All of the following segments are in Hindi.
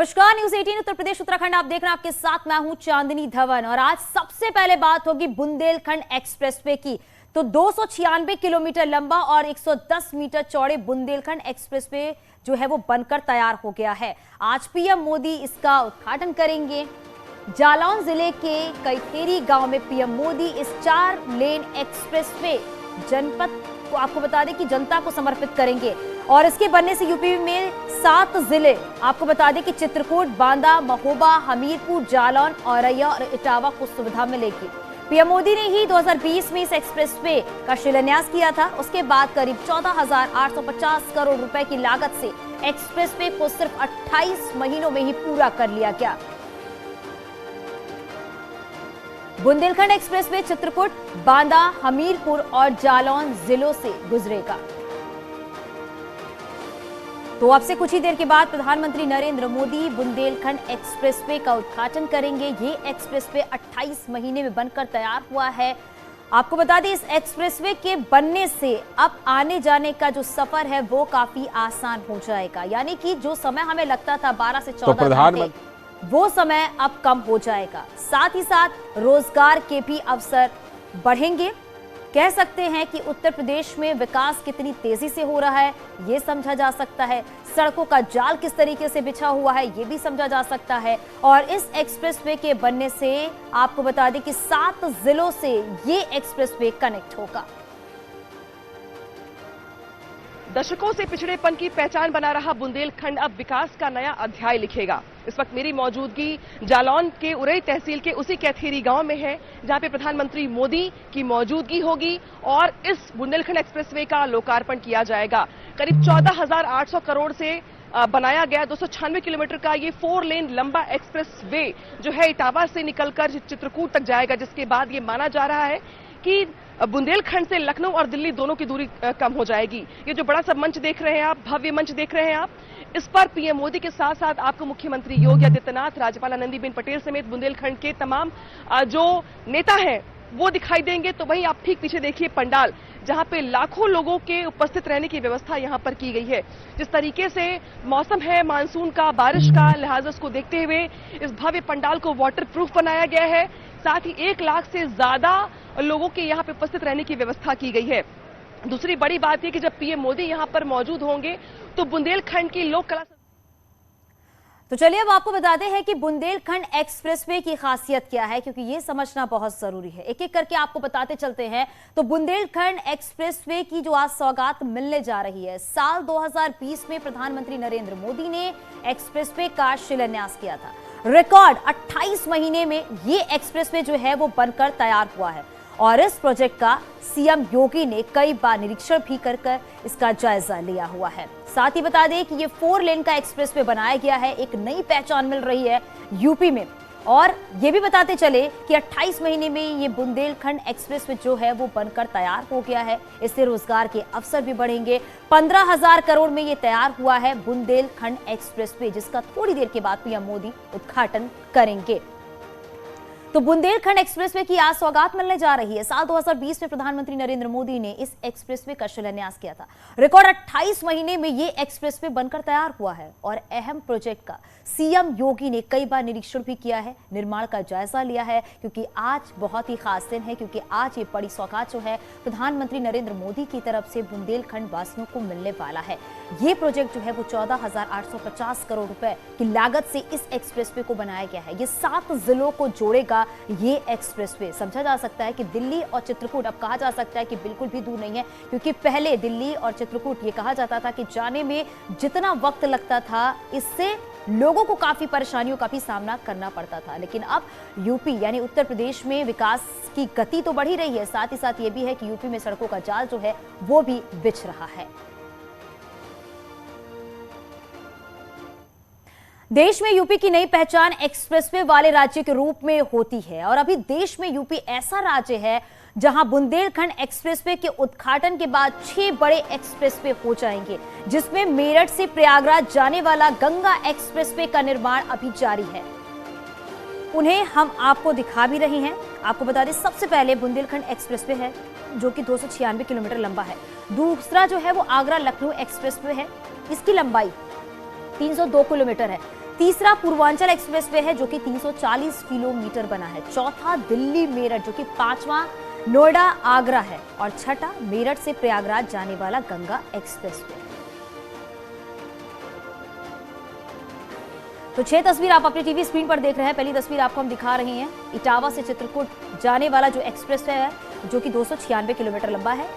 नमस्कार, न्यूज 18 उत्तर प्रदेश उत्तराखंड आप देख रहे हैं। आपके साथ मैं हूं चांदनी धवन और आज सबसे पहले बात होगी बुंदेलखंड एक्सप्रेसवे की। तो 296 किलोमीटर लंबा और 110 मीटर चौड़े बुंदेलखंड एक्सप्रेसवे जो है वो बनकर तैयार हो गया है। आज पीएम मोदी इसका उद्घाटन करेंगे। जालौन जिले के कैथेरी गांव में पीएम मोदी इस 4 लेन एक्सप्रेसवे जनपद को आपको बता दें कि जनता को समर्पित करेंगे और इसके बनने से यूपी में 7 जिले आपको बता दें कि चित्रकूट, बांदा, महोबा, हमीरपुर, जालौन, औरैया और इटावा को सुविधा मिलेगी। पीएम मोदी ने ही 2020 में इस एक्सप्रेसवे का शिलान्यास किया था। उसके बाद करीब 14,850 करोड़ रुपए की लागत से एक्सप्रेसवे को सिर्फ 28 महीनों में ही पूरा कर लिया गया। बुंदेलखंड एक्सप्रेसवे चित्रकूट, बांदा, हमीरपुर और जालौन जिलों से गुजरेगा। तो अब से कुछ ही देर के बाद प्रधानमंत्री नरेंद्र मोदी बुंदेलखंड एक्सप्रेसवे का उद्घाटन करेंगे। ये एक्सप्रेसवे 28 महीने में बनकर तैयार हुआ है। आपको बता दें इस एक्सप्रेसवे के बनने से अब आने जाने का जो सफर है वो काफी आसान हो जाएगा। यानी कि जो समय हमें लगता था 12 से 14 घंटे, वो समय अब कम हो जाएगा। साथ ही साथ रोजगार के भी अवसर बढ़ेंगे। कह सकते हैं कि उत्तर प्रदेश में विकास कितनी तेजी से हो रहा है ये समझा जा सकता है। सड़कों का जाल किस तरीके से बिछा हुआ है ये भी समझा जा सकता है। और इस एक्सप्रेसवे के बनने से आपको बता दें कि 7 जिलों से ये एक्सप्रेसवे कनेक्ट होगा। दशकों से पिछड़ेपन की पहचान बना रहा बुंदेलखंड अब विकास का नया अध्याय लिखेगा। इस वक्त मेरी मौजूदगी जालौन के उरई तहसील के उसी कैथेरी गांव में है, जहां पे प्रधानमंत्री मोदी की मौजूदगी होगी और इस बुंदेलखंड एक्सप्रेसवे का लोकार्पण किया जाएगा। करीब 14,800 करोड़ से बनाया गया 296 किलोमीटर का ये 4 लेन लंबा एक्सप्रेसवे जो है इटावा से निकलकर चित्रकूट तक जाएगा, जिसके बाद ये माना जा रहा है कि बुंदेलखंड से लखनऊ और दिल्ली दोनों की दूरी कम हो जाएगी। ये जो बड़ा सा मंच देख रहे हैं आप, भव्य मंच देख रहे हैं आप, इस पर पीएम मोदी के साथ साथ आपको मुख्यमंत्री योगी आदित्यनाथ, राज्यपाल आनंदीबेन पटेल समेत बुंदेलखंड के तमाम जो नेता हैं वो दिखाई देंगे। तो वहीं आप ठीक पीछे देखिए पंडाल, जहां पे लाखों लोगों के उपस्थित रहने की व्यवस्था यहां पर की गई है। जिस तरीके से मौसम है मानसून का, बारिश का, लिहाजा उसको देखते हुए इस भव्य पंडाल को वाटर प्रूफ बनाया गया है। साथ ही 1 लाख से ज्यादा लोगों के यहां पे उपस्थित रहने की व्यवस्था की गई है। दूसरी बड़ी बात यह कि जब पीएम मोदी यहां पर मौजूद होंगे तो बुंदेलखंड की लोक कला। तो चलिए अब आपको बताते हैं कि बुंदेलखंड एक्सप्रेसवे की खासियत क्या है, क्योंकि ये समझना बहुत जरूरी है। एक एक करके आपको बताते चलते हैं। तो बुंदेलखंड एक्सप्रेसवे की जो आज सौगात मिलने जा रही है, साल 2020 में प्रधानमंत्री नरेंद्र मोदी ने एक्सप्रेसवे का शिलान्यास किया था। रिकॉर्ड 28 महीने में ये एक्सप्रेसवे जो है वो बनकर तैयार हुआ है और इस प्रोजेक्ट का सीएम योगी ने कई बार निरीक्षण भी कर इसका जायजा लिया हुआ है। साथ ही बता दें कि ये 4 लेन का एक्सप्रेसवे बनाया गया है। एक नई पहचान मिल रही है यूपी में। और ये भी बताते चले कि 28 महीने में ये बुंदेलखंड एक्सप्रेसवे जो है वो बनकर तैयार हो गया है। इससे रोजगार के अवसर भी बढ़ेंगे। 15,000 करोड़ में ये तैयार हुआ है बुंदेलखंड एक्सप्रेसवे, जिसका थोड़ी देर के बाद पीएम मोदी उद्घाटन करेंगे। तो बुंदेलखंड एक्सप्रेसवे की आज सौगात मिलने जा रही है। साल 2020 में प्रधानमंत्री नरेंद्र मोदी ने इस एक्सप्रेसवे का शिलान्यास किया था। रिकॉर्ड 28 महीने में ये एक्सप्रेसवे बनकर तैयार हुआ है और अहम प्रोजेक्ट का सीएम योगी ने कई बार निरीक्षण भी किया है, निर्माण का जायजा लिया है। क्योंकि आज बहुत ही खास दिन है, क्योंकि आज ये बड़ी सौगात जो है प्रधानमंत्री नरेंद्र मोदी की तरफ से बुंदेलखंड वासियों को मिलने वाला है। ये प्रोजेक्ट जो है वो 14,850 करोड़ रुपए की लागत से इस एक्सप्रेसवे को बनाया गया है। ये 7 जिलों को जोड़ेगा ये एक्सप्रेसवे। समझा जा सकता है कि दिल्ली और चित्रकूट, अब कहा जा सकता है कि बिल्कुल भी दूर नहीं है, क्योंकि पहले दिल्ली और चित्रकूट ये कहा जाता था कि जाने में जितना वक्त लगता था इससे लोगों को काफी परेशानियों का भी सामना करना पड़ता था। लेकिन अब यूपी यानी उत्तर प्रदेश में विकास की गति तो बढ़ ही रही है, साथ ही साथ ये भी है कि यूपी में सड़कों का जाल जो है वो भी बिछ रहा है। देश में यूपी की नई पहचान एक्सप्रेसवे वाले राज्य के रूप में होती है और अभी देश में यूपी ऐसा राज्य है जहां बुंदेलखंड एक्सप्रेसवे के उद्घाटन के बाद 6 बड़े एक्सप्रेसवे हो जाएंगे, जिसमें मेरठ से प्रयागराज जाने वाला गंगा एक्सप्रेसवे का निर्माण अभी जारी है। उन्हें हम आपको दिखा भी रहे हैं। आपको बता दें सबसे पहले बुंदेलखंड एक्सप्रेसवे है जो कि 296 किलोमीटर लंबा है। दूसरा जो है वो आगरा लखनऊ एक्सप्रेसवे है, इसकी लंबाई 302 किलोमीटर है। तीसरा पूर्वांचल एक्सप्रेसवे है जो कि 340 किलोमीटर बना है। चौथा दिल्ली मेरठ जो कि 5वां नोएडा आगरा है और छठा मेरठ से प्रयागराज जाने वाला गंगा एक्सप्रेसवे। तो 6 तस्वीर आप अपनी टीवी स्क्रीन पर देख रहे हैं। पहली तस्वीर आपको हम दिखा रहे हैं इटावा से चित्रकूट जाने वाला जो एक्सप्रेसवे है जो कि 296 किलोमीटर लंबा है।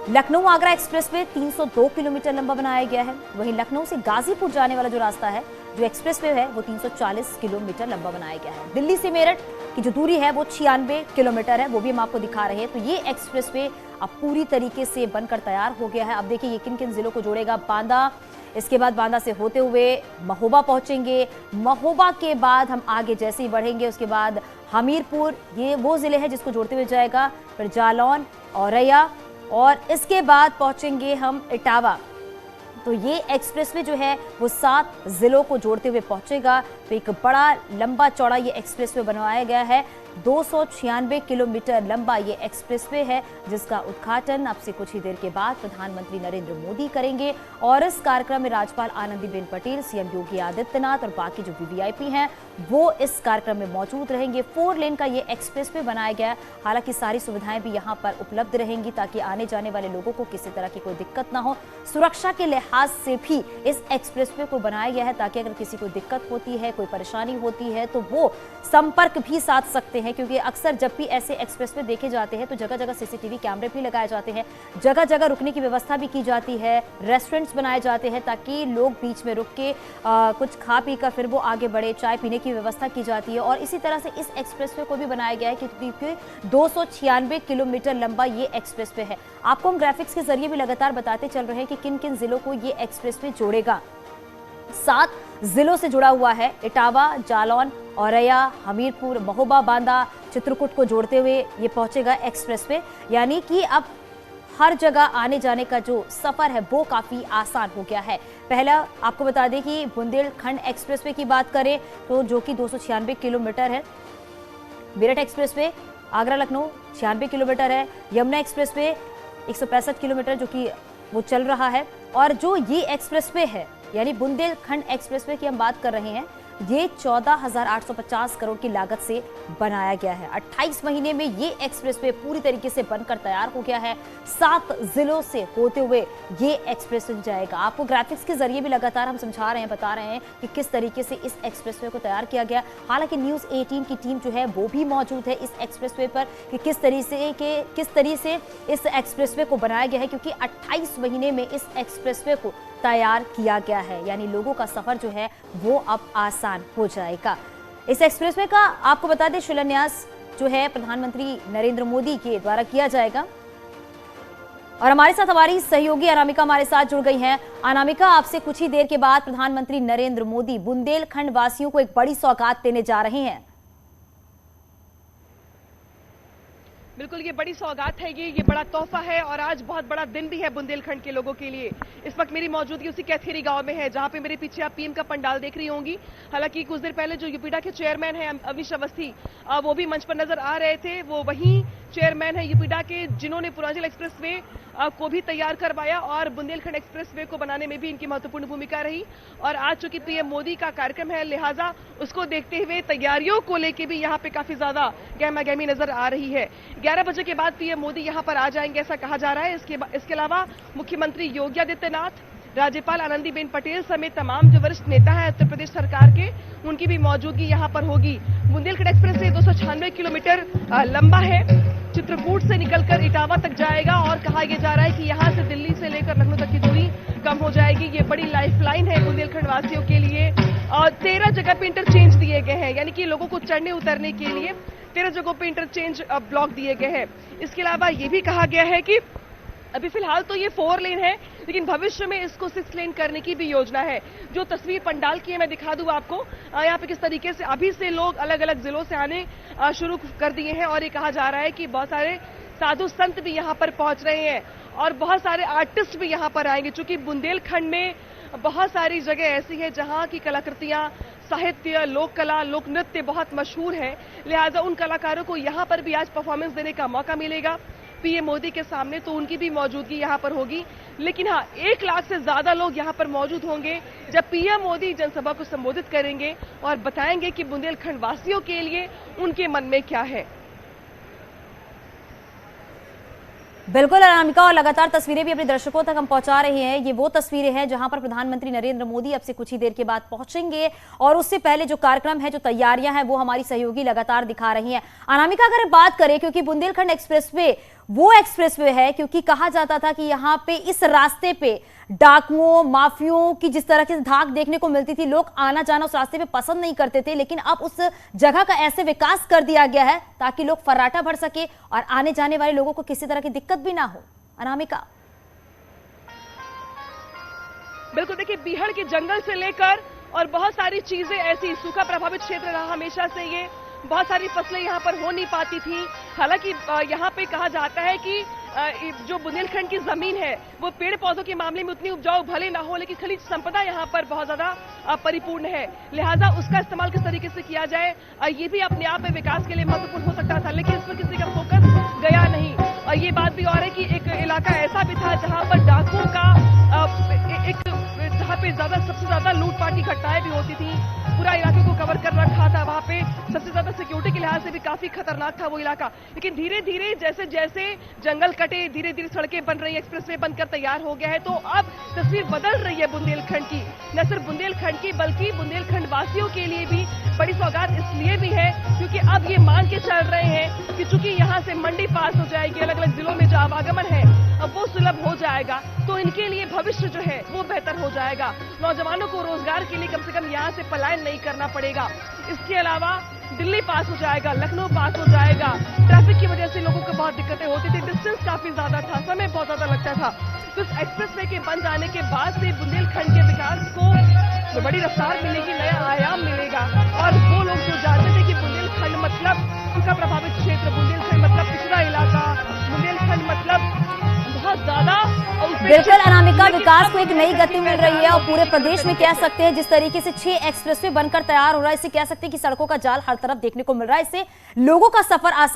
लखनऊ आगरा एक्सप्रेसवे 302 किलोमीटर लंबा बनाया गया है। वहीं लखनऊ से गाजीपुर जाने वाला जो रास्ता है जो एक्सप्रेसवे है वो 340 किलोमीटर लंबा बनाया गया है। दिल्ली से मेरठ की जो दूरी है वो 96 किलोमीटर है, वो भी हम आपको दिखा रहे हैं। तो ये एक्सप्रेसवे अब पूरी तरीके से बनकर तैयार हो गया है। अब देखिए ये किन किन जिलों को जोड़ेगा। बांदा, इसके बाद बांदा से होते हुए महोबा पहुंचेंगे। महोबा के बाद हम आगे जैसे ही बढ़ेंगे उसके बाद हमीरपुर, ये वो जिले हैं जिसको जोड़ते हुए जाएगा। फिर जालौन, औरैया और इसके बाद पहुंचेंगे हम इटावा। तो ये एक्सप्रेसवे जो है वो 7 जिलों को जोड़ते हुए पहुंचेगा। तो एक बड़ा लंबा चौड़ा ये एक्सप्रेसवे बनवाया गया है। 296 किलोमीटर लंबा ये एक्सप्रेसवे है जिसका उद्घाटन अब से कुछ ही देर के बाद प्रधानमंत्री नरेंद्र मोदी करेंगे। और इस कार्यक्रम में राज्यपाल आनंदीबेन पटेल, सीएम योगी आदित्यनाथ और बाकी जो वीवीआईपी हैं वो इस कार्यक्रम में मौजूद रहेंगे। 4 लेन का ये एक्सप्रेसवे बनाया गया है। हालांकि सारी सुविधाएं भी यहाँ पर उपलब्ध रहेंगी ताकि आने जाने वाले लोगों को किसी तरह की कोई दिक्कत ना हो। सुरक्षा के लिहाज से भी इस एक्सप्रेसवे को बनाया गया है ताकि अगर किसी को दिक्कत होती है, कोई परेशानी होती है तो वो संपर्क भी साध सकते हैं। क्योंकि अक्सर जब भी ऐसे एक्सप्रेसवे देखे जाते हैं तो जगह जगह सीसीटीवी कैमरे भी लगाए जाते हैं, जगह जगह रुकने की व्यवस्था भी की जाती है, रेस्टोरेंट्स बनाए जाते हैं ताकि लोग बीच में रुक के कुछ खा पी कर फिर वो आगे बढ़े, चाय पीने की व्यवस्था की जाती है। और इसी तरह से इस एक्सप्रेसवे को भी बनाया गया है क्योंकि 296 किलोमीटर लंबा ये एक्सप्रेसवे है। आपको हम ग्राफिक्स के जरिए भी लगातार बताते चल रहे हैं कि किन किन जिलों को ये एक्सप्रेसवे जोड़ेगा। 7 जिलों से जुड़ा हुआ है। इटावा, जालौन, औरैया, हमीरपुर, महोबा, बांदा, चित्रकूट को जोड़ते हुए ये पहुंचेगा एक्सप्रेसवे। यानी कि अब हर जगह आने जाने का जो सफर है वो काफी आसान हो गया है। पहला आपको बता दें कि बुंदेलखंड एक्सप्रेसवे की बात करें तो जो कि 296 किलोमीटर है। मेरठ एक्सप्रेसवे आगरा लखनऊ 96 किलोमीटर है। यमुना एक्सप्रेसवे 165 किलोमीटर जो कि वो चल रहा है। और जो ये एक्सप्रेसवे है यानी बुंदेलखंड एक्सप्रेसवे की हम बात कर रहे हैं, ये 14,850 करोड़ की लागत से बनाया गया है। 28 महीने में ये एक्सप्रेसवे पूरी तरीके से बनकर तैयार हो गया है। 7 जिलों से होते हुए ये एक्सप्रेसवे जाएगा। आपको ग्राफिक्स के जरिए भी लगातार हम समझा रहे हैं, बता रहे हैं कि किस तरीके से इस एक्सप्रेसवे को तैयार किया गया। हालांकि न्यूज़ 18 की टीम जो है वो भी मौजूद है इस एक्सप्रेसवे पर कि किस तरीके से इस एक्सप्रेसवे को बनाया गया है, क्योंकि 28 महीने में इस एक्सप्रेसवे को तैयार किया गया है। यानी लोगों का सफर जो है वो अब आसान हो जाएगा। इस एक्सप्रेसवे का आपको बता दें शिलान्यास जो है प्रधानमंत्री नरेंद्र मोदी के द्वारा किया जाएगा। और हमारे साथ हमारी सहयोगी अनामिका हमारे साथ जुड़ गई हैं। अनामिका, आपसे कुछ ही देर के बाद प्रधानमंत्री नरेंद्र मोदी बुंदेलखंड वासियों को एक बड़ी सौगात देने जा रहे हैं। बिल्कुल, ये बड़ी सौगात है, ये बड़ा तोहफा है और आज बहुत बड़ा दिन भी है बुंदेलखंड के लोगों के लिए। इस वक्त मेरी मौजूदगी उसी कैथेरी गांव में है जहां पे मेरे पीछे आप पीएम का पंडाल देख रही होंगी। हालांकि कुछ देर पहले जो यूपीडा के चेयरमैन हैं अविश अवस्थी, वो भी मंच पर नजर आ रहे थे। वो वही चेयरमैन है यूपीडा के जिन्होंने पूर्वांचल एक्सप्रेसवे को भी तैयार करवाया और बुंदेलखंड एक्सप्रेसवे को बनाने में भी इनकी महत्वपूर्ण भूमिका रही। और आज चूंकि पीएम मोदी का कार्यक्रम है, लिहाजा उसको देखते हुए तैयारियों को लेकर भी यहाँ पे काफी ज्यादा गहमागहमी नजर आ रही है। 11 बजे के बाद पीएम मोदी यहाँ पर आ जाएंगे ऐसा कहा जा रहा है। इसके अलावा मुख्यमंत्री योगी आदित्यनाथ, राज्यपाल आनंदीबेन पटेल समेत तमाम जो वरिष्ठ नेता हैं उत्तर प्रदेश सरकार के, उनकी भी मौजूदगी यहाँ पर होगी। बुंदेलखंड एक्सप्रेस 296 किलोमीटर लंबा है, चित्रकूट से निकलकर इटावा तक जाएगा और कहा यह जा रहा है कि यहाँ से दिल्ली से लेकर लखनऊ तक की दूरी कम हो जाएगी। ये बड़ी लाइफलाइन है बुंदेलखंड वासियों के लिए। और 13 जगह पे इंटरचेंज दिए गए हैं, यानी कि लोगों को चढ़ने उतरने के लिए 13 जगहों पे इंटरचेंज ब्लॉक दिए गए हैं। इसके अलावा ये भी कहा गया है कि अभी फिलहाल तो ये 4 लेन है, लेकिन भविष्य में इसको 6 लेन करने की भी योजना है। जो तस्वीर पंडाल की है मैं दिखा दूं आपको। यहाँ पे किस तरीके से अभी से लोग अलग अलग जिलों से आने शुरू कर दिए हैं और ये कहा जा रहा है कि बहुत सारे साधु संत भी यहाँ पर पहुंच रहे हैं और बहुत सारे आर्टिस्ट भी यहाँ पर आएंगे। चूंकि बुंदेलखंड में बहुत सारी जगह ऐसी है जहाँ की कलाकृतियां, साहित्य, लोक कला, लोक नृत्य बहुत मशहूर है, लिहाजा उन कलाकारों को यहाँ पर भी आज परफॉर्मेंस देने का मौका मिलेगा। पीएम मोदी के सामने, तो उनकी भी मौजूदगी यहाँ पर होगी। लेकिन हाँ, 1 लाख से ज्यादा लोग यहाँ पर मौजूद होंगे जब पीएम मोदी जनसभा को संबोधित करेंगे और बताएंगे कि बुंदेलखंड वासियों के लिए उनके मन में क्या है। बिल्कुल अनामिका, और लगातार तस्वीरें भी अपने दर्शकों तक हम पहुंचा रहे हैं। ये वो तस्वीरें हैं जहां पर प्रधानमंत्री नरेंद्र मोदी अब से कुछ ही देर के बाद पहुंचेंगे और उससे पहले जो कार्यक्रम है, जो तैयारियां हैं, वो हमारी सहयोगी लगातार दिखा रही हैं। अनामिका, अगर बात करें, क्योंकि बुंदेलखंड एक्सप्रेसवे वो एक्सप्रेसवे है, क्योंकि कहा जाता था कि यहाँ पे इस रास्ते पे डाकुओं, माफियों की जिस तरह की धाक देखने को मिलती थी, लोग आना जाना उस रास्ते पे पसंद नहीं करते थे, लेकिन अब उस जगह का ऐसे विकास कर दिया गया है ताकि लोग फर्राटा भर सके और आने जाने वाले लोगों को किसी तरह की दिक्कत भी ना हो। अनामिका, बिल्कुल, देखिए, बीहड़ के जंगल से लेकर और बहुत सारी चीजें ऐसी, सूखा प्रभावित क्षेत्र रहा हमेशा से ये, बहुत सारी फसलें यहाँ पर हो नहीं पाती थी। हालांकि यहाँ पे कहा जाता है कि जो बुंदेलखंड की जमीन है वो पेड़ पौधों के मामले में उतनी उपजाऊ भले ना हो, लेकिन खनिज संपदा यहाँ पर बहुत ज्यादा परिपूर्ण है, लिहाजा उसका इस्तेमाल किस तरीके से किया जाए ये भी अपने आप में विकास के लिए महत्वपूर्ण हो सकता था, लेकिन इस पर किसी का फोकस गया नहीं। और ये बात भी और है कि एक इलाका ऐसा भी था जहाँ पर डाकुओं का जहाँ पे सबसे ज्यादा लूटपाट की घटनाएं भी होती थी, पूरा इलाके को कवर कर रखा था, वहां पे सबसे ज्यादा सिक्योरिटी के लिहाज से भी काफी खतरनाक था वो इलाका। लेकिन धीरे धीरे जैसे जैसे जंगल कटे, धीरे धीरे सड़कें बन रही है, एक्सप्रेसवे बनकर तैयार हो गया है, तो अब तस्वीर बदल रही है बुंदेलखंड की। न सिर्फ बुंदेलखंड की, बल्कि बुंदेलखंड वासियों के लिए भी बड़ी सौगात इसलिए भी है क्योंकि अब ये मान के चल रहे हैं कि चूंकि यहाँ से मंडी पास हो जाएगी, अलग अलग जिलों में जो आवागमन है अब वो सुलभ हो जाएगा, तो इनके लिए भविष्य जो है वो बेहतर हो जाएगा। नौजवानों को रोजगार के लिए कम से कम यहाँ से पलायन नहीं करना पड़ेगा। इसके अलावा दिल्ली पास हो जाएगा, लखनऊ पास हो जाएगा। ट्रैफिक की वजह से लोगों को बहुत दिक्कतें होती थी, डिस्टेंस काफी ज्यादा था, समय बहुत ज्यादा लगता था। तो इस एक्सप्रेसवे के बन जाने के बाद से बुंदेलखंड के विकास को बड़ी रफ्तार मिलेगी, नया आयाम मिलेगा। और वो लोग जो जानते थे कि बुंदेलखंड मतलब सूखा प्रभावित क्षेत्र, बुंदेलखंड मतलब पिछड़ा इलाका, बुंदेलखंड मतलब बहुत ज्यादा, बिल्कुल अनामिका, विकास को एक नई गति मिल रही है और पूरे प्रदेश में कह सकते हैं जिस तरीके से 6 एक्सप्रेसवे बनकर तैयार हो रहा है, इससे कह सकते हैं कि सड़कों का जाल हर तरफ देखने को मिल रहा है, इससे लोगों का सफर आसान